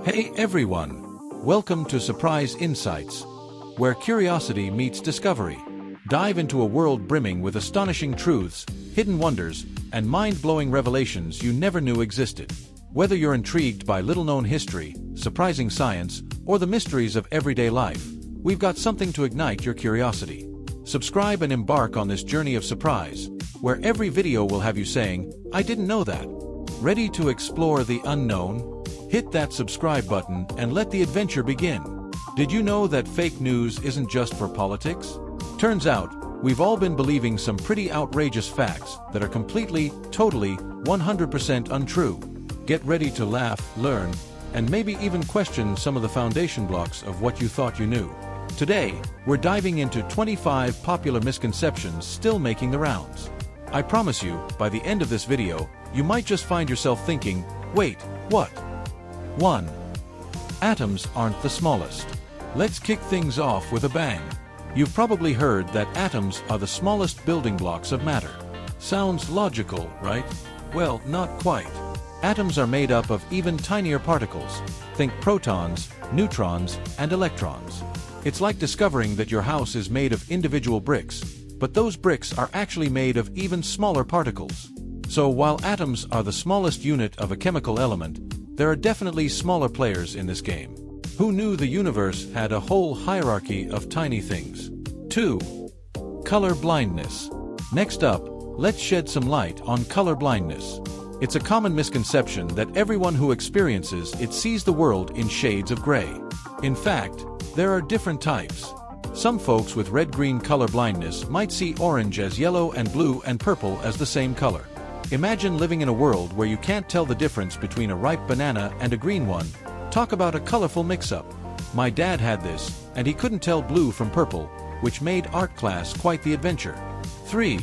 Hey everyone! Welcome to Surprise Insights, where curiosity meets discovery. Dive into a world brimming with astonishing truths, hidden wonders, and mind-blowing revelations you never knew existed. Whether you're intrigued by little-known history, surprising science, or the mysteries of everyday life, we've got something to ignite your curiosity. Subscribe and embark on this journey of surprise, where every video will have you saying, "I didn't know that." Ready to explore the unknown? Hit that subscribe button and let the adventure begin. Did you know that fake news isn't just for politics? Turns out, we've all been believing some pretty outrageous facts that are completely, totally, 100% untrue. Get ready to laugh, learn, and maybe even question some of the foundation blocks of what you thought you knew. Today, we're diving into 25 popular misconceptions still making the rounds. I promise you, by the end of this video, you might just find yourself thinking, wait, what? 1. Atoms aren't the smallest. Let's kick things off with a bang. You've probably heard that atoms are the smallest building blocks of matter. Sounds logical, right? Well, not quite. Atoms are made up of even tinier particles. Think protons, neutrons, and electrons. It's like discovering that your house is made of individual bricks, but those bricks are actually made of even smaller particles. So while atoms are the smallest unit of a chemical element, there are definitely smaller players in this game. Who knew the universe had a whole hierarchy of tiny things? 2. Color blindness. Next up, let's shed some light on color blindness. It's a common misconception that everyone who experiences it sees the world in shades of gray. In fact, there are different types. Some folks with red-green color blindness might see orange as yellow and blue and purple as the same color. Imagine living in a world where you can't tell the difference between a ripe banana and a green one. Talk about a colorful mix-up. My dad had this, and he couldn't tell blue from purple, which made art class quite the adventure. 3.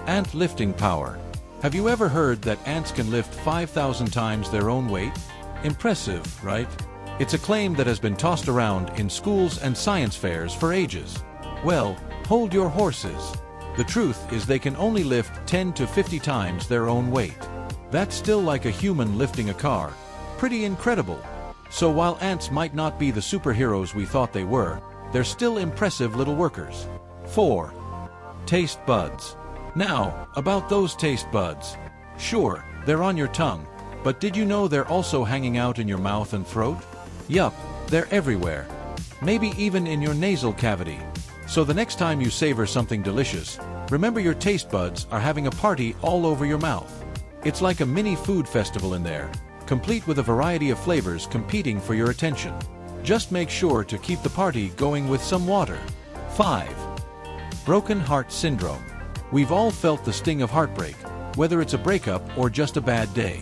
Ant lifting power. Have you ever heard that ants can lift 5,000 times their own weight? Impressive, right? It's a claim that has been tossed around in schools and science fairs for ages. Well, hold your horses. The truth is they can only lift 10 to 50 times their own weight. That's still like a human lifting a car. Pretty incredible. So while ants might not be the superheroes we thought they were, they're still impressive little workers. 4. Taste buds. Now, about those taste buds. Sure, they're on your tongue, but did you know they're also hanging out in your mouth and throat? Yup, they're everywhere. Maybe even in your nasal cavity. So the next time you savor something delicious, remember your taste buds are having a party all over your mouth. It's like a mini food festival in there, complete with a variety of flavors competing for your attention. Just make sure to keep the party going with some water. 5. Broken heart syndrome. We've all felt the sting of heartbreak, whether it's a breakup or just a bad day.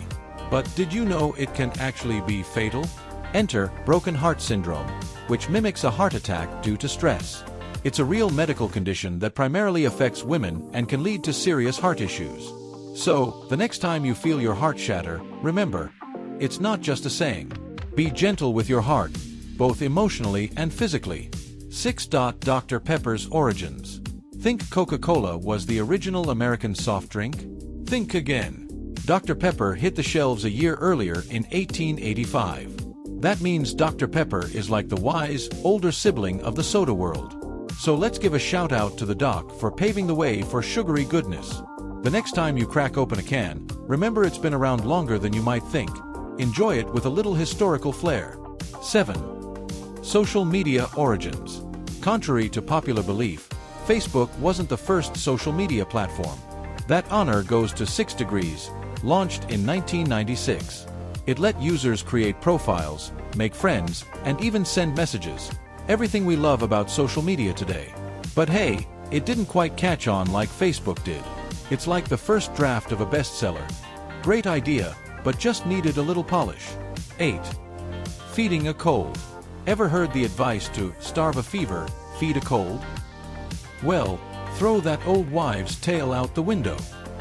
But did you know it can actually be fatal? Enter broken heart syndrome, which mimics a heart attack due to stress. It's a real medical condition that primarily affects women and can lead to serious heart issues. So, the next time you feel your heart shatter, remember, it's not just a saying. Be gentle with your heart, both emotionally and physically. 6. Dr. Pepper's origins. Think Coca-Cola was the original American soft drink? Think again. Dr. Pepper hit the shelves a year earlier in 1885. That means Dr. Pepper is like the wise, older sibling of the soda world. So let's give a shout out to the doc for paving the way for sugary goodness. The next time you crack open a can, remember it's been around longer than you might think. Enjoy it with a little historical flair. 7. Social media origins. Contrary to popular belief, Facebook wasn't the first social media platform. That honor goes to 6 Degrees, launched in 1996. It let users create profiles, make friends, and even send messages. Everything we love about social media today. But hey, it didn't quite catch on like Facebook did. It's like the first draft of a bestseller. Great idea, but just needed a little polish. 8. Feeding a cold. Ever heard the advice to starve a fever, feed a cold? Well, throw that old wives' tale out the window.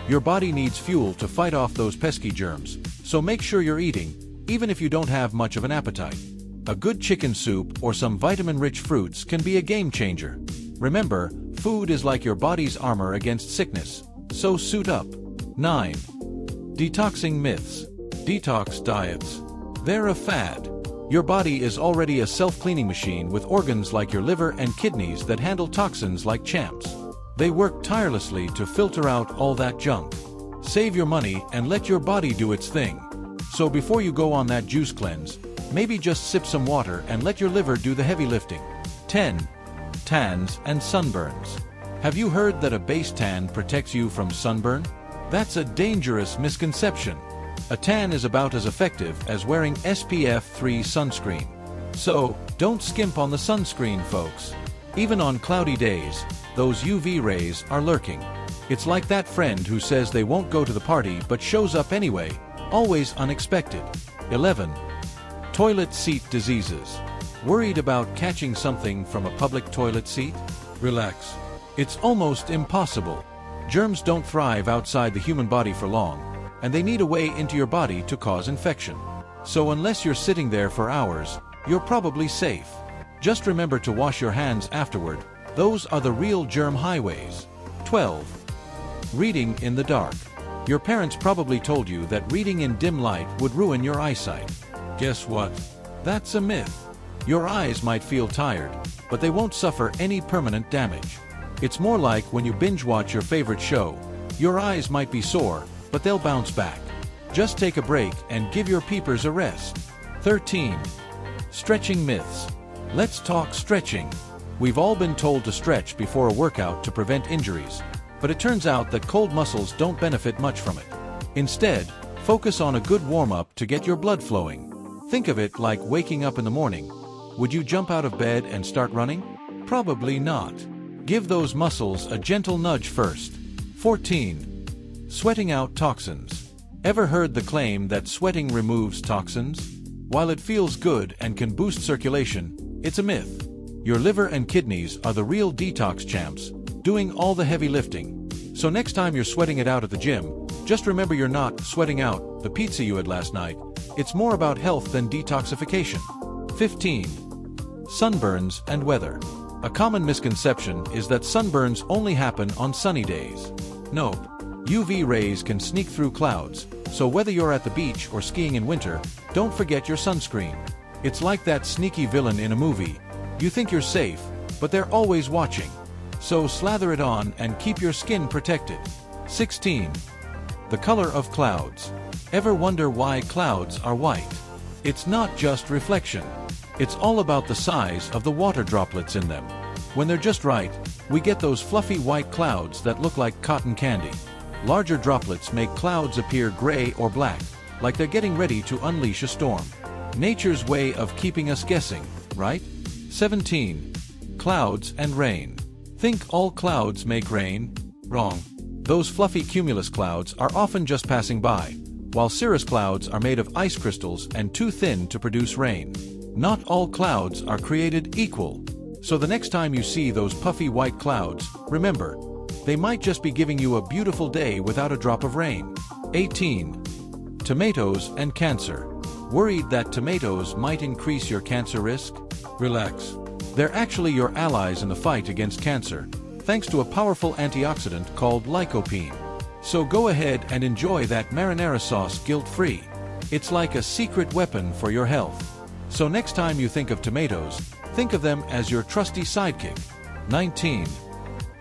Your body needs fuel to fight off those pesky germs, so make sure you're eating, even if you don't have much of an appetite. A good chicken soup or some vitamin-rich fruits can be a game changer. Remember, food is like your body's armor against sickness, so suit up. 9. Detoxing myths. Detox diets. They're a fad. Your body is already a self-cleaning machine with organs like your liver and kidneys that handle toxins like champs. They work tirelessly to filter out all that junk. Save your money and let your body do its thing. So before you go on that juice cleanse, maybe just sip some water and let your liver do the heavy lifting. 10. Tans and sunburns. Have you heard that a base tan protects you from sunburn? That's a dangerous misconception. A tan is about as effective as wearing SPF 3 sunscreen. So, don't skimp on the sunscreen, folks. Even on cloudy days, those UV rays are lurking. It's like that friend who says they won't go to the party but shows up anyway, always unexpected. 11. Toilet seat diseases. Worried about catching something from a public toilet seat? Relax. It's almost impossible. Germs don't thrive outside the human body for long, and they need a way into your body to cause infection. So unless you're sitting there for hours, you're probably safe. Just remember to wash your hands afterward. Those are the real germ highways. 12. Reading in the dark. Your parents probably told you that reading in dim light would ruin your eyesight. Guess what? That's a myth. Your eyes might feel tired, but they won't suffer any permanent damage. It's more like when you binge watch your favorite show. Your eyes might be sore, but they'll bounce back. Just take a break and give your peepers a rest. 13. Stretching myths. Let's talk stretching. We've all been told to stretch before a workout to prevent injuries, but it turns out that cold muscles don't benefit much from it. Instead, focus on a good warm-up to get your blood flowing. Think of it like waking up in the morning. Would you jump out of bed and start running? Probably not. Give those muscles a gentle nudge first. 14. Sweating out toxins. Ever heard the claim that sweating removes toxins? While it feels good and can boost circulation, it's a myth. Your liver and kidneys are the real detox champs, doing all the heavy lifting. So next time you're sweating it out at the gym, just remember you're not sweating out the pizza you had last night. It's more about health than detoxification. 15. Sunburns and weather. A common misconception is that sunburns only happen on sunny days. Nope. UV rays can sneak through clouds, so whether you're at the beach or skiing in winter, don't forget your sunscreen. It's like that sneaky villain in a movie. You think you're safe, but they're always watching. So slather it on and keep your skin protected. 16. The color of clouds. Ever wonder why clouds are white? It's not just reflection. It's all about the size of the water droplets in them. When they're just right, we get those fluffy white clouds that look like cotton candy. Larger droplets make clouds appear gray or black, like they're getting ready to unleash a storm. Nature's way of keeping us guessing, right? 17. Clouds and rain. Think all clouds make rain? Wrong. Those fluffy cumulus clouds are often just passing by, while cirrus clouds are made of ice crystals and too thin to produce rain. Not all clouds are created equal. So the next time you see those puffy white clouds, remember, they might just be giving you a beautiful day without a drop of rain. 18. Tomatoes and cancer. Worried that tomatoes might increase your cancer risk? Relax. They're actually your allies in the fight against cancer, thanks to a powerful antioxidant called lycopene. So go ahead and enjoy that marinara sauce guilt-free. It's like a secret weapon for your health. So next time you think of tomatoes, think of them as your trusty sidekick. 19.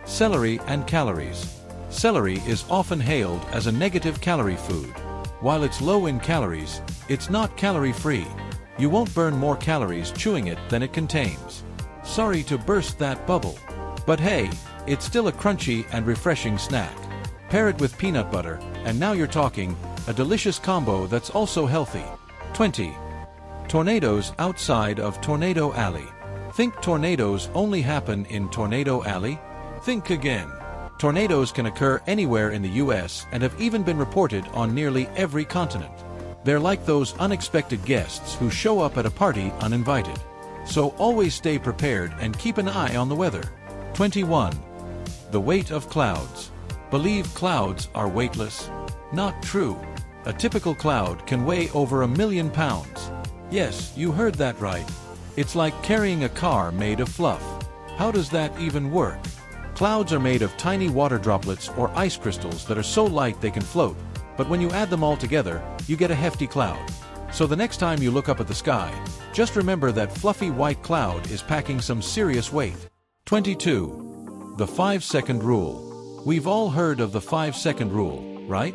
Celery and calories. Celery is often hailed as a negative calorie food. While it's low in calories, it's not calorie-free. You won't burn more calories chewing it than it contains. Sorry to burst that bubble. But hey, it's still a crunchy and refreshing snack. Pair it with peanut butter, and now you're talking, a delicious combo that's also healthy. 20. Tornadoes outside of Tornado Alley. Think tornadoes only happen in Tornado Alley? Think again. Tornadoes can occur anywhere in the US and have even been reported on nearly every continent. They're like those unexpected guests who show up at a party uninvited. So always stay prepared and keep an eye on the weather. 21. The weight of clouds. Believe clouds are weightless? Not true. A typical cloud can weigh over 1,000,000 pounds. Yes, you heard that right. It's like carrying a car made of fluff. How does that even work? Clouds are made of tiny water droplets or ice crystals that are so light they can float, but when you add them all together, you get a hefty cloud. So the next time you look up at the sky, just remember that fluffy white cloud is packing some serious weight. 22. The 5-second rule. We've all heard of the 5-second rule, right?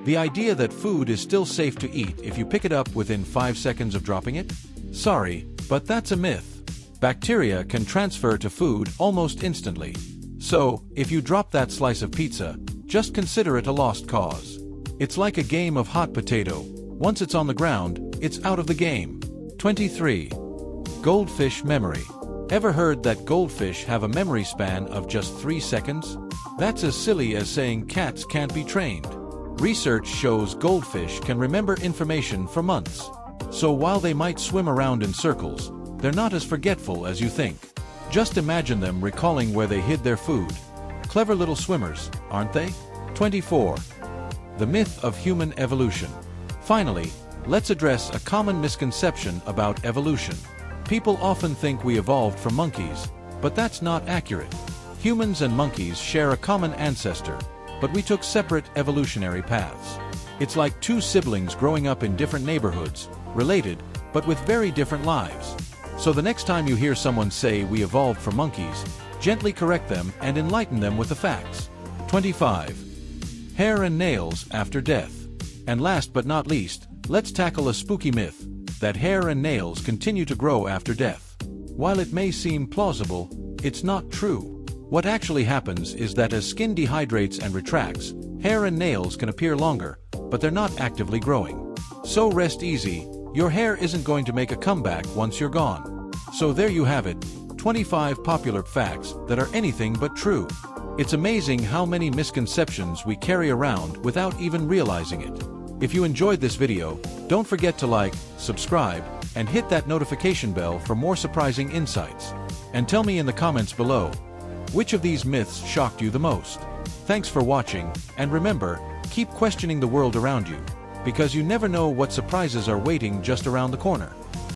The idea that food is still safe to eat if you pick it up within 5 seconds of dropping it? Sorry, but that's a myth. Bacteria can transfer to food almost instantly. So, if you drop that slice of pizza, just consider it a lost cause. It's like a game of hot potato. Once it's on the ground, it's out of the game. 23. Goldfish memory. Ever heard that goldfish have a memory span of just 3 seconds? That's as silly as saying cats can't be trained. Research shows goldfish can remember information for months. So while they might swim around in circles, they're not as forgetful as you think. Just imagine them recalling where they hid their food. Clever little swimmers, aren't they? 24. The myth of human evolution. Finally, let's address a common misconception about evolution. People often think we evolved from monkeys, but that's not accurate. Humans and monkeys share a common ancestor, but we took separate evolutionary paths. It's like two siblings growing up in different neighborhoods, related, but with very different lives. So the next time you hear someone say we evolved from monkeys, gently correct them and enlighten them with the facts. 25. Hair and nails after death. And last but not least, let's tackle a spooky myth, that hair and nails continue to grow after death. While it may seem plausible, it's not true. What actually happens is that as skin dehydrates and retracts, hair and nails can appear longer, but they're not actively growing. So rest easy, your hair isn't going to make a comeback once you're gone. So there you have it, 25 popular facts that are anything but true. It's amazing how many misconceptions we carry around without even realizing it. If you enjoyed this video, don't forget to like, subscribe, and hit that notification bell for more surprising insights. And tell me in the comments below, which of these myths shocked you the most? Thanks for watching, and remember, keep questioning the world around you, because you never know what surprises are waiting just around the corner.